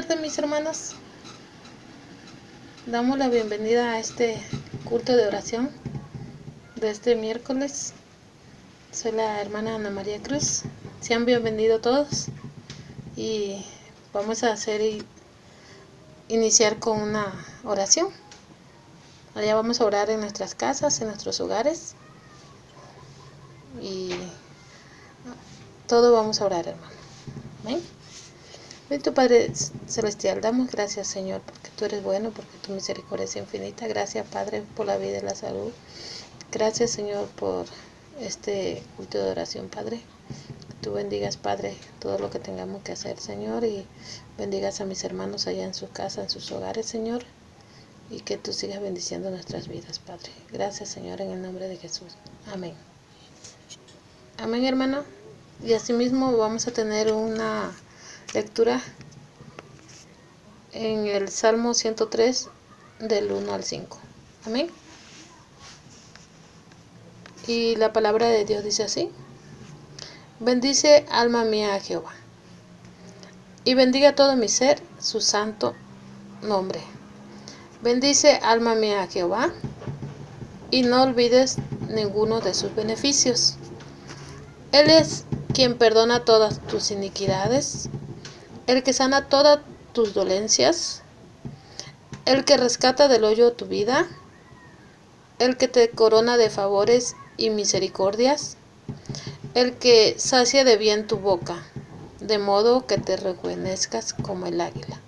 tardes, mis hermanos. Damos la bienvenida a este culto de oración de este miércoles. Soy la hermana Ana María Cruz. Sean bienvenidos todos y vamos a iniciar con una oración. Allá vamos a orar en nuestras casas, en nuestros hogares y todo vamos a orar, hermano. Amén. Bendito Padre Celestial, damos gracias, Señor, porque tú eres bueno, porque tu misericordia es infinita. Gracias, Padre, por la vida y la salud. Gracias, Señor, por este culto de oración, Padre. Que tú bendigas, Padre, todo lo que tengamos que hacer, Señor, y bendigas a mis hermanos allá en su casa, en sus hogares, Señor, y que tú sigas bendiciendo nuestras vidas, Padre. Gracias, Señor, en el nombre de Jesús. Amén. Amén, hermano. Y asimismo vamos a tener una lectura en el Salmo 103 del 1 al 5. Amén. Y la palabra de Dios dice así: bendice, alma mía, a Jehová, y bendiga todo mi ser su santo nombre. Bendice, alma mía, a Jehová, y no olvides ninguno de sus beneficios. Él es quien perdona todas tus iniquidades, el que sana todas tus dolencias, el que rescata del hoyo tu vida, el que te corona de favores y misericordias, el que sacia de bien tu boca, de modo que te rejuvenezcas como el águila.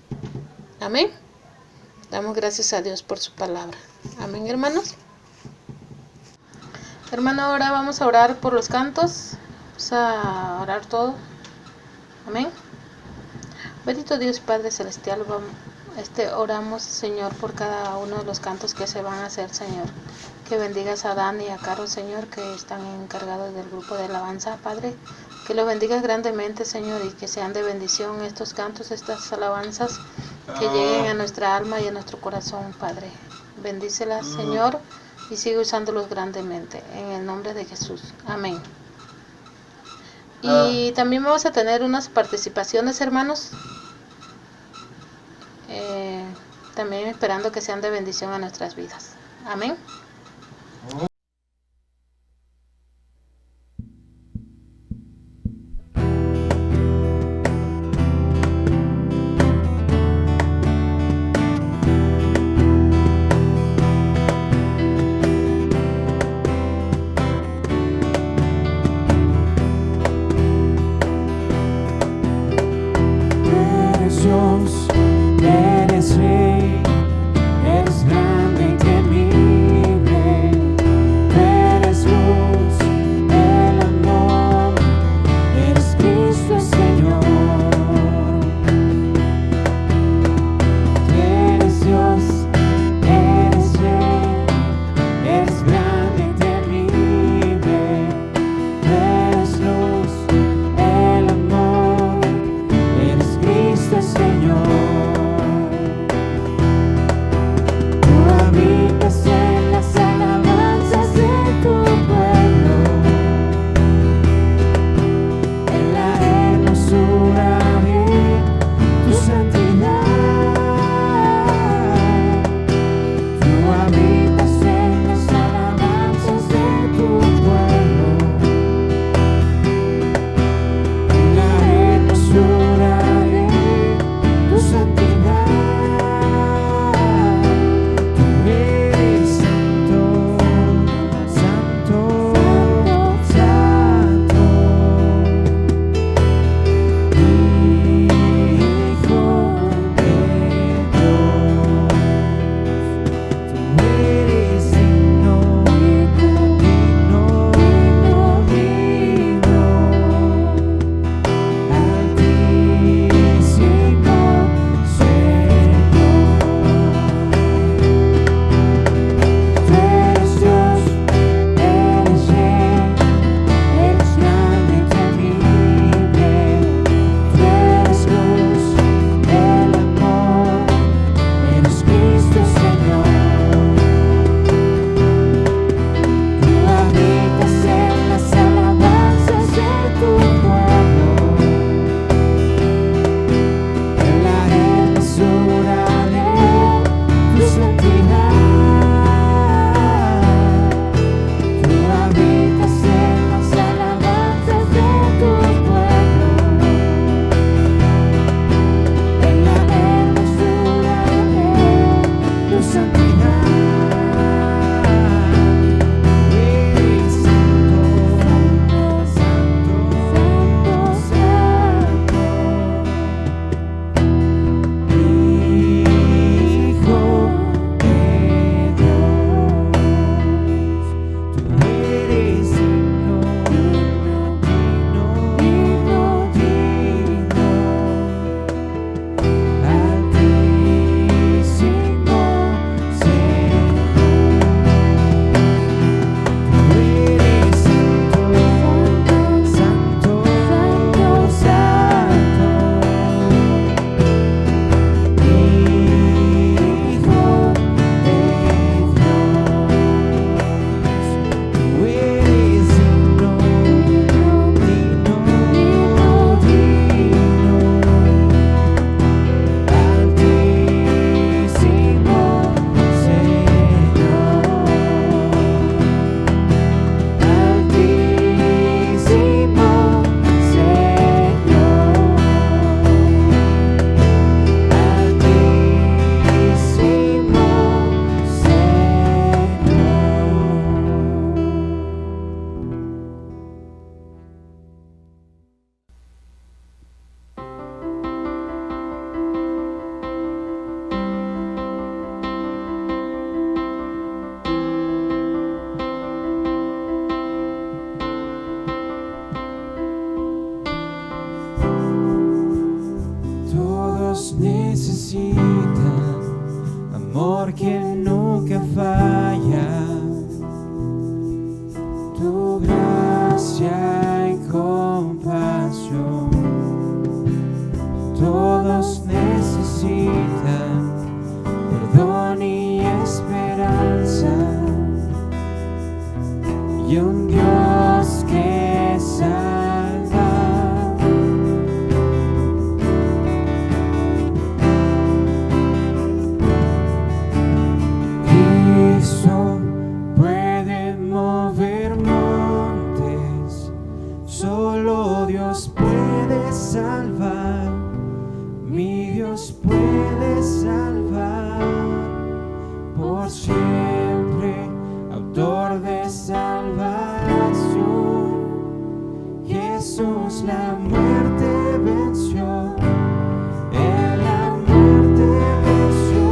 Amén. Damos gracias a Dios por su palabra. Amén, hermanos. Hermano, ahora vamos a orar por los cantos. Vamos a orar todo. Amén. Bendito Dios Padre Celestial, oramos, Señor, por cada uno de los cantos que se van a hacer, Señor. Que bendigas a Dan y a Carlos, Señor, que están encargados del grupo de alabanza, Padre. Que los bendigas grandemente, Señor, y que sean de bendición estos cantos, estas alabanzas, que lleguen a nuestra alma y a nuestro corazón, Padre. Bendícelas, Señor, y sigue usándolos grandemente, en el nombre de Jesús. Amén. Y también vamos a tener unas participaciones, hermanos. También esperando que sean de bendición a nuestras vidas. Amén. Eres Rey, eres grande y temible. gracia y compasión. Todos necesitan perdón y esperanza, y un Dios que salva. Cristo puede mover montes, solo Dios puede salvar, mi Dios puede salvar, por siempre, autor de salvación. Jesús la muerte venció, Él la muerte venció.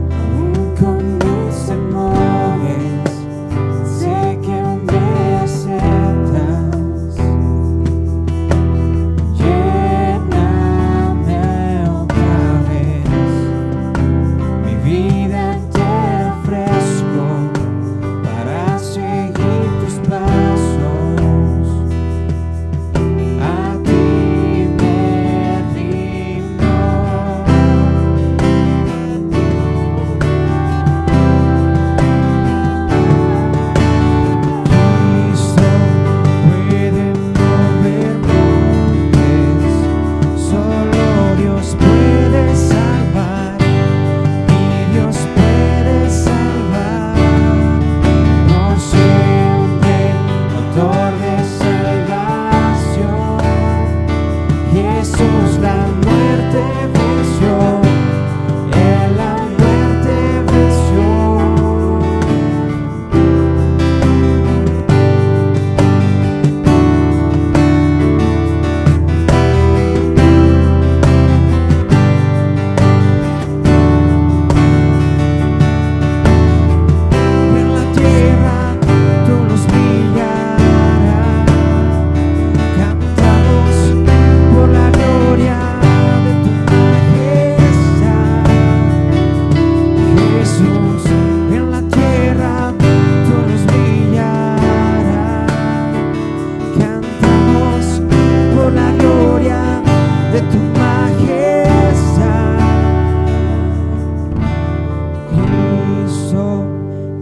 Aún con mis temores, sé que me aceptas. Lléname otra vez, mi vida entera ofrezco para seguir tus pasos. A ti me rindo. Cristo puede mover montes, solo Dios puede salvar, mi Dios puede salvar, por siempre, autor de salvación. Jesús la muerte venció, Él la muerte venció. En la tierra tú nos brillarás, cantamos por la gloria de tu majestad. Jesús, en la tierra tú nos brillarás, cantamos por la gloria de tu majestad. Cristo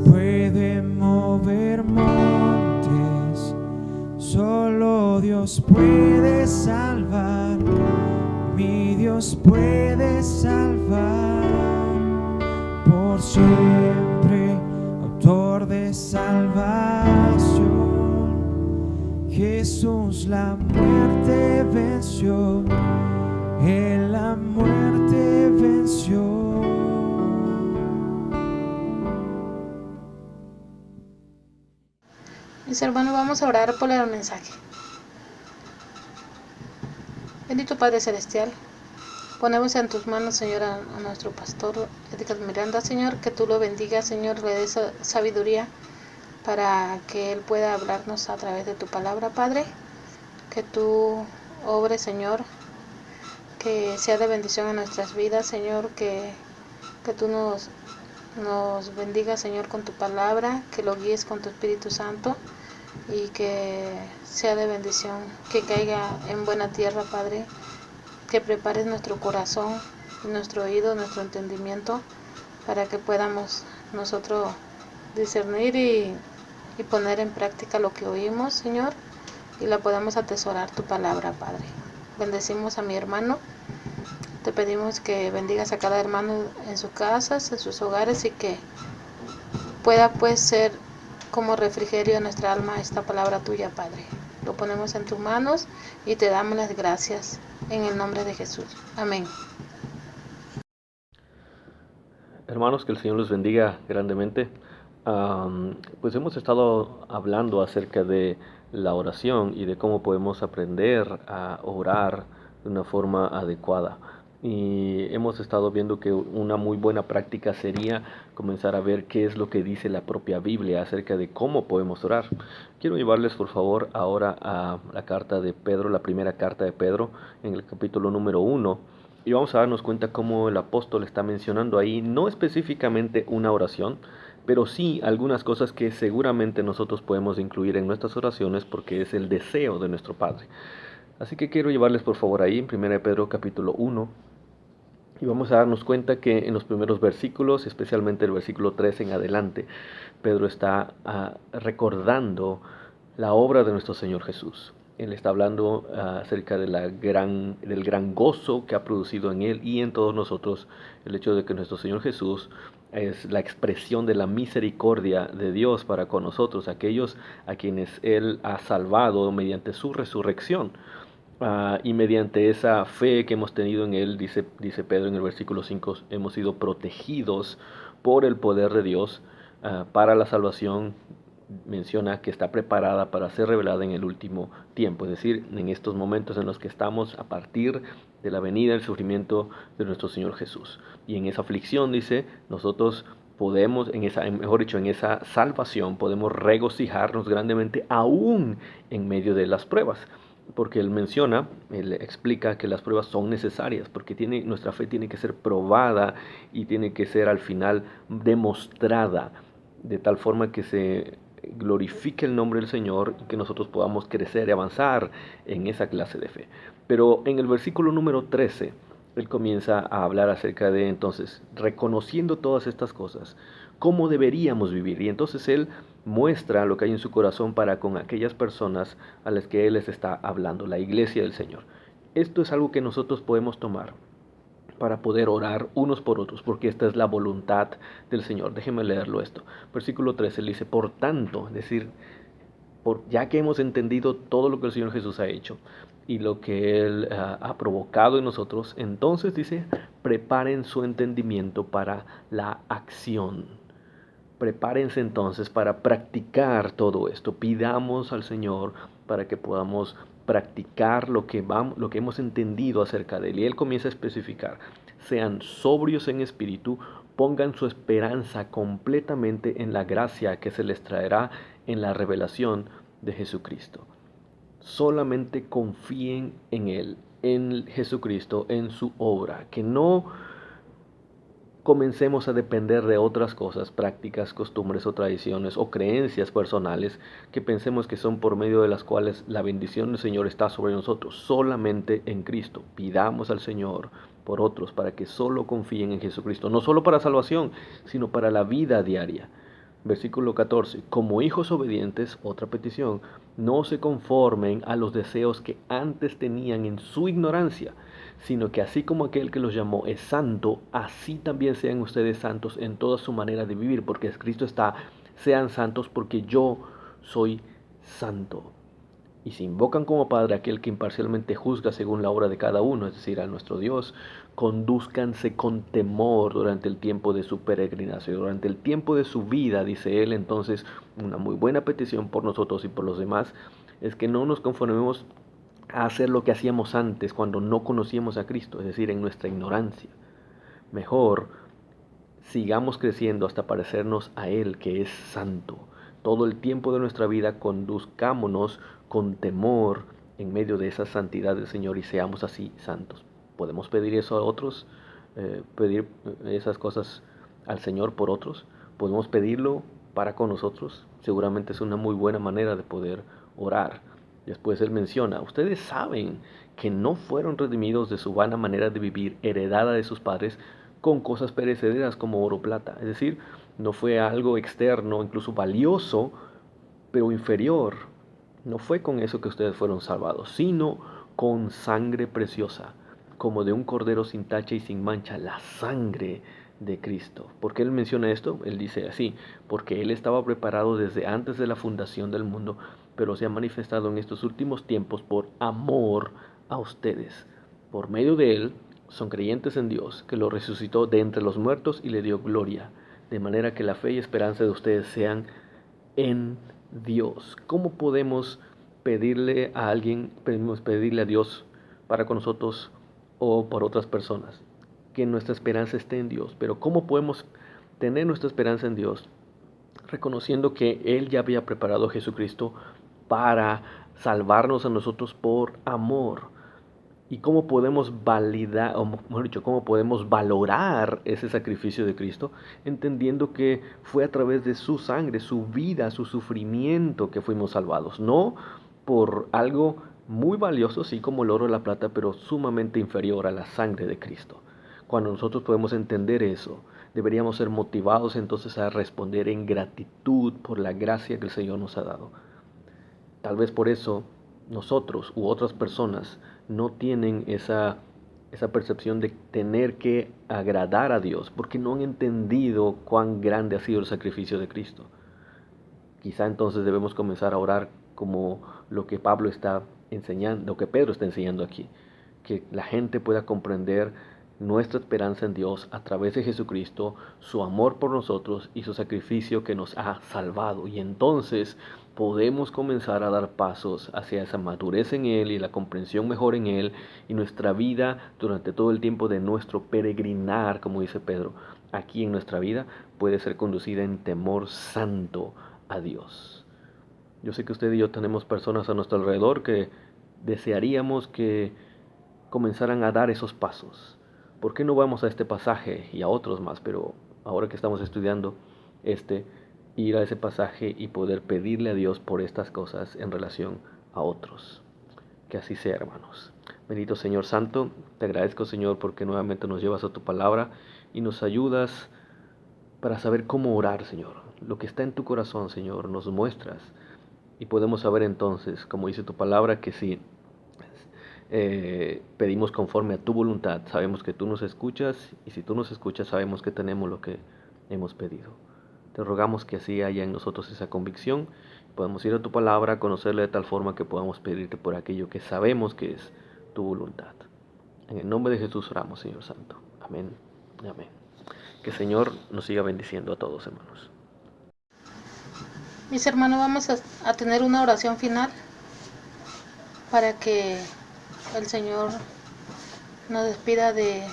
puede mover montes, solo Dios puede salvar, mi Dios puede salvar, por siempre, autor de salvación. Jesús la muerte venció, Él la muerte venció. Mis hermanos, vamos a orar por el mensaje. Bendito Padre Celestial, ponemos en tus manos, Señor, a nuestro pastor Edgar Miranda, Señor, que tú lo bendigas, Señor, le des sabiduría para que él pueda hablarnos a través de tu palabra, Padre. Que tú obres, Señor, que sea de bendición a nuestras vidas, Señor, que tú nos bendigas, Señor, con tu palabra, que lo guíes con tu Espíritu Santo y que sea de bendición, que caiga en buena tierra, Padre, que prepares nuestro corazón, nuestro oído, nuestro entendimiento, para que podamos nosotros discernir y poner en práctica lo que oímos, Señor, y la podamos atesorar tu palabra, Padre. Bendecimos a mi hermano, te pedimos que bendigas a cada hermano en sus casas, en sus hogares, y que pueda pues ser como refrigerio en nuestra alma esta palabra tuya, Padre. Lo ponemos en tus manos y te damos las gracias en el nombre de Jesús. Amén. Hermanos, que el Señor los bendiga grandemente. Pues hemos estado hablando acerca de la oración y de cómo podemos aprender a orar de una forma adecuada. y hemos estado viendo que una muy buena práctica sería comenzar a ver qué es lo que dice la propia Biblia acerca de cómo podemos orar. Quiero llevarles por favor ahora a la carta de Pedro, la primera carta de Pedro, en el capítulo número 1, y vamos a darnos cuenta cómo el apóstol está mencionando ahí, no específicamente una oración, pero sí algunas cosas que seguramente nosotros podemos incluir en nuestras oraciones porque es el deseo de nuestro Padre. Así que quiero llevarles por favor ahí en 1 Pedro capítulo 1, y vamos a darnos cuenta que en los primeros versículos, especialmente el versículo 3 en adelante, Pedro está recordando la obra de nuestro Señor Jesús. Él está hablando acerca de del gran gozo que ha producido en Él y en todos nosotros el hecho de que nuestro Señor Jesús es la expresión de la misericordia de Dios para con nosotros, aquellos a quienes Él ha salvado mediante su resurrección. Y mediante esa fe que hemos tenido en Él, dice Pedro en el versículo 5, hemos sido protegidos por el poder de Dios para la salvación. Menciona que está preparada para ser revelada en el último tiempo, es decir, en estos momentos en los que estamos a partir de la venida del sufrimiento de nuestro Señor Jesús. Y en esa aflicción, dice, nosotros podemos, en esa salvación, podemos regocijarnos grandemente aún en medio de las pruebas. Porque él explica que las pruebas son necesarias, porque nuestra fe tiene que ser probada y tiene que ser al final demostrada, de tal forma que se glorifique el nombre del Señor y que nosotros podamos crecer y avanzar en esa clase de fe. Pero en el versículo número 13, él comienza a hablar acerca de, entonces, reconociendo todas estas cosas, cómo deberíamos vivir. Y entonces él muestra lo que hay en su corazón para con aquellas personas a las que él les está hablando, la iglesia del Señor. Esto es algo que nosotros podemos tomar para poder orar unos por otros, porque esta es la voluntad del Señor. Déjenme leerlo esto. Versículo 13, él dice, por tanto, es decir, ya que hemos entendido todo lo que el Señor Jesús ha hecho y lo que Él ha provocado en nosotros, entonces dice, preparen su entendimiento para la acción. Prepárense entonces para practicar todo esto. Pidamos al Señor para que podamos practicar lo que hemos entendido acerca de Él. Y Él comienza a especificar, sean sobrios en espíritu, pongan su esperanza completamente en la gracia que se les traerá en la revelación de Jesucristo. Solamente confíen en Él, en Jesucristo, en su obra, que no comencemos a depender de otras cosas, prácticas, costumbres o tradiciones o creencias personales que pensemos que son por medio de las cuales la bendición del Señor está sobre nosotros. Solamente en Cristo. Pidamos al Señor por otros para que solo confíen en Jesucristo, no solo para salvación, sino para la vida diaria. Versículo 14. Como hijos obedientes, otra petición, no se conformen a los deseos que antes tenían en su ignorancia, sino que así como aquel que los llamó es santo, así también sean ustedes santos en toda su manera de vivir, porque Cristo está, sean santos porque yo soy santo. Y si invocan como Padre aquel que imparcialmente juzga según la obra de cada uno, es decir, a nuestro Dios, condúzcanse con temor durante el tiempo de su peregrinación, durante el tiempo de su vida, dice él. Entonces, una muy buena petición por nosotros y por los demás es que no nos conformemos a hacer lo que hacíamos antes cuando no conocíamos a Cristo, es decir, en nuestra ignorancia. Mejor, sigamos creciendo hasta parecernos a Él, que es santo. Todo el tiempo de nuestra vida conduzcámonos con temor en medio de esa santidad del Señor y seamos así santos. ¿Podemos pedir eso a otros? ¿Pedir esas cosas al Señor por otros? ¿Podemos pedirlo para con nosotros? Seguramente es una muy buena manera de poder orar. Después él menciona, ustedes saben que no fueron redimidos de su vana manera de vivir heredada de sus padres con cosas perecederas como oro o plata. Es decir, no fue algo externo, incluso valioso, pero inferior. No fue con eso que ustedes fueron salvados, sino con sangre preciosa, como de un cordero sin tacha y sin mancha, la sangre de Cristo. ¿Por qué él menciona esto? Él dice así, porque él estaba preparado desde antes de la fundación del mundo, pero se ha manifestado en estos últimos tiempos por amor a ustedes. Por medio de él son creyentes en Dios, que lo resucitó de entre los muertos y le dio gloria, de manera que la fe y esperanza de ustedes sean en Dios. ¿Cómo podemos pedirle a alguien, podemos pedirle a Dios para con nosotros o por otras personas, que nuestra esperanza esté en Dios. Pero ¿cómo podemos tener nuestra esperanza en Dios? Reconociendo que Él ya había preparado a Jesucristo para salvarnos a nosotros por amor. ¿Y cómo podemos validar, o mejor dicho, cómo podemos valorar ese sacrificio de Cristo? Entendiendo que fue a través de su sangre, su vida, su sufrimiento que fuimos salvados. No por algo muy valioso, sí, como el oro o la plata, pero sumamente inferior a la sangre de Cristo. Cuando nosotros podemos entender eso, deberíamos ser motivados entonces a responder en gratitud por la gracia que el Señor nos ha dado. Tal vez por eso nosotros u otras personas no tienen esa percepción de tener que agradar a Dios, porque no han entendido cuán grande ha sido el sacrificio de Cristo. Quizá entonces debemos comenzar a orar como lo que Pablo está enseñando, lo que Pedro está enseñando aquí, que la gente pueda comprender nuestra esperanza en Dios a través de Jesucristo, su amor por nosotros y su sacrificio que nos ha salvado. Y entonces podemos comenzar a dar pasos hacia esa madurez en Él y la comprensión mejor en Él, y nuestra vida durante todo el tiempo de nuestro peregrinar, como dice Pedro, aquí en nuestra vida puede ser conducida en temor santo a Dios. Yo sé que usted y yo tenemos personas a nuestro alrededor que desearíamos que comenzaran a dar esos pasos. ¿Por qué no vamos a este pasaje y a otros más? Pero ahora que estamos estudiando ir a ese pasaje y poder pedirle a Dios por estas cosas en relación a otros. Que así sea, hermanos. Bendito Señor Santo, te agradezco, Señor, porque nuevamente nos llevas a tu palabra y nos ayudas para saber cómo orar, Señor. Lo que está en tu corazón, Señor, nos muestras y podemos saber entonces, como dice tu palabra, que si pedimos conforme a tu voluntad, sabemos que tú nos escuchas, y si tú nos escuchas sabemos que tenemos lo que hemos pedido. Te rogamos que así haya en nosotros esa convicción, podamos ir a tu palabra, conocerla de tal forma que podamos pedirte por aquello que sabemos que es tu voluntad. En el nombre de Jesús oramos, Señor Santo. Amén. Amén. Que el Señor nos siga bendiciendo a todos, hermanos. Mis hermanos, vamos a tener una oración final para que el Señor nos despida de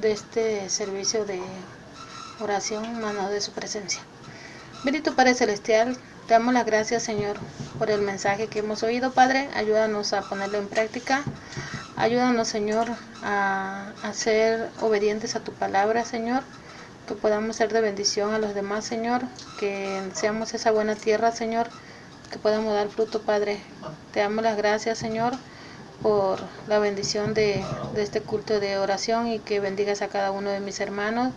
este servicio de oración, mano de su presencia. Bendito Padre Celestial, te damos las gracias, Señor, por el mensaje que hemos oído, Padre. Ayúdanos a ponerlo en práctica. Ayúdanos, Señor, a ser obedientes a tu palabra, Señor. Que podamos ser de bendición a los demás, Señor. Que seamos esa buena tierra, Señor. Que podamos dar fruto, Padre. Te damos las gracias, Señor, por la bendición de este culto de oración, y que bendigas a cada uno de mis hermanos.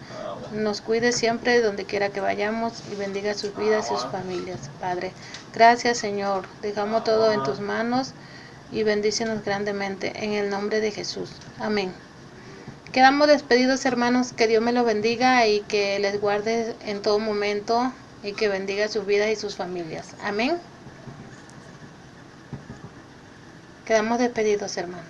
Nos cuides siempre donde quiera que vayamos y bendiga sus vidas y sus familias, Padre. Gracias, Señor. Dejamos todo en tus manos y bendícenos grandemente en el nombre de Jesús. Amén. Quedamos despedidos, hermanos. Que Dios me los bendiga y que les guarde en todo momento y que bendiga sus vidas y sus familias. Amén. Quedamos despedidos, hermanos.